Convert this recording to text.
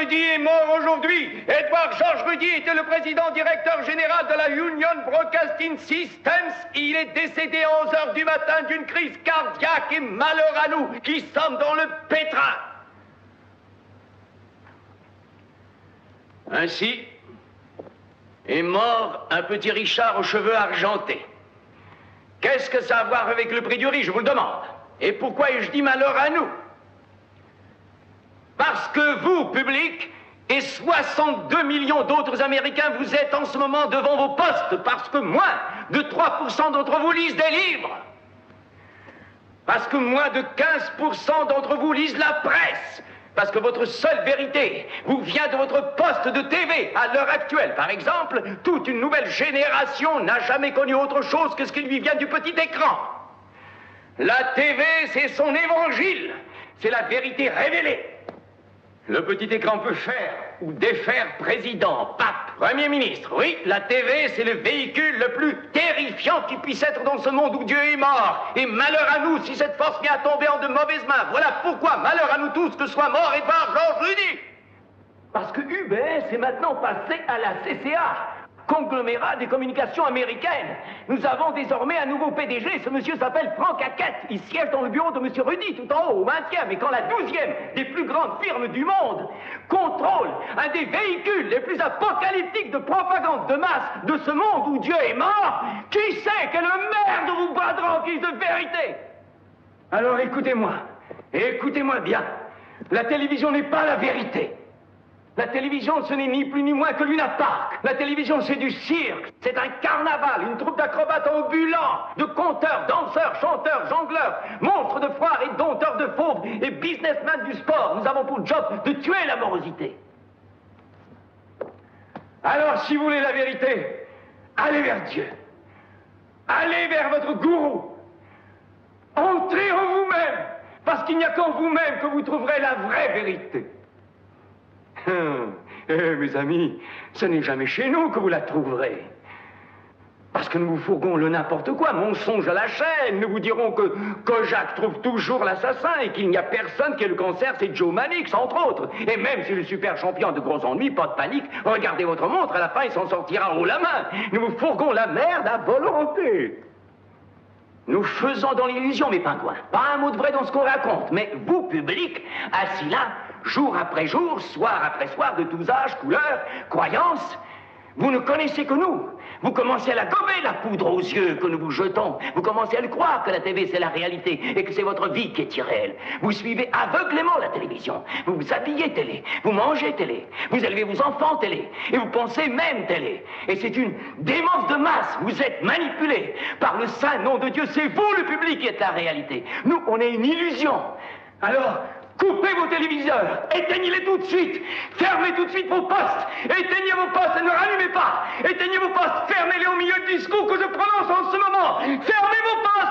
Rudy est mort aujourd'hui. Edward George Rudy était le président directeur général de la Union Broadcasting Systems. Il est décédé à 11 heures du matin d'une crise cardiaque et malheur à nous qui sommes dans le pétrin. Ainsi est mort un petit Richard aux cheveux argentés. Qu'est-ce que ça a à voir avec le prix du riz, je vous le demande? Et pourquoi ai-je dit malheur à nous? Parce que vous, public, et 62 millions d'autres Américains, vous êtes en ce moment devant vos postes, parce que moins de 3% d'entre vous lisent des livres. Parce que moins de 15% d'entre vous lisent la presse. Parce que votre seule vérité vous vient de votre poste de TV. À l'heure actuelle, par exemple, toute une nouvelle génération n'a jamais connu autre chose que ce qui lui vient du petit écran. La TV, c'est son évangile. C'est la vérité révélée. Le petit écran peut faire ou défaire président, pape, premier ministre. Oui, la TV, c'est le véhicule le plus terrifiant qui puisse être dans ce monde où Dieu est mort. Et malheur à nous si cette force vient à tomber en de mauvaises mains. Voilà pourquoi, malheur à nous tous, que soit mort Edward George Rudy. Parce que UBS est maintenant passé à la CCA, conglomérat des communications américaines. Nous avons désormais un nouveau PDG, ce monsieur s'appelle Frank Hackett. Il siège dans le bureau de monsieur Rudy, tout en haut, au 20e. Et quand la 12e des plus grandes firmes du monde contrôle un des véhicules les plus apocalyptiques de propagande de masse de ce monde où Dieu est mort, qui sait quelle merde vous bradera en guise de vérité? Alors écoutez-moi, et écoutez-moi bien. La télévision n'est pas la vérité. La télévision, ce n'est ni plus ni moins que Luna Park. La télévision, c'est du cirque. C'est un carnaval, une troupe d'acrobates ambulants, de conteurs, danseurs, chanteurs, jongleurs, monstres de foire et dompteurs de fauves et businessmen du sport. Nous avons pour job de tuer la morosité. Alors, si vous voulez la vérité, allez vers Dieu. Allez vers votre gourou. Entrez en vous-même, parce qu'il n'y a qu'en vous-même que vous trouverez la vraie vérité. Mes amis, ce n'est jamais chez nous que vous la trouverez. Parce que nous vous fourguons le n'importe quoi, mensonge à la chaîne. Nous vous dirons que Kojak trouve toujours l'assassin et qu'il n'y a personne qui ait le cancer, c'est Joe Mannix, entre autres. Et même si le super champion a de gros ennuis, pas de panique, regardez votre montre, à la fin il s'en sortira haut la main. Nous vous fourguons la merde à volonté. Nous faisons dans l'illusion, mes pingouins. Pas un mot de vrai dans ce qu'on raconte. Mais vous, public, assis là, jour après jour, soir après soir, de tous âges, couleurs, croyances, vous ne connaissez que nous. Vous commencez à la gober, la poudre aux yeux que nous vous jetons. Vous commencez à le croire que la TV, c'est la réalité et que c'est votre vie qui est irréelle. Vous suivez aveuglément la télévision. Vous vous habillez télé. Vous mangez télé. Vous élevez vos enfants télé. Et vous pensez même télé. Et c'est une démence de masse. Vous êtes manipulés par le saint nom de Dieu. C'est vous, le public, qui êtes la réalité. Nous, on est une illusion. Alors, coupez vos téléviseurs, éteignez-les tout de suite, fermez tout de suite vos postes, éteignez vos postes et ne rallumez pas, éteignez vos postes, fermez-les au milieu du discours que je prononce en ce moment, fermez vos postes.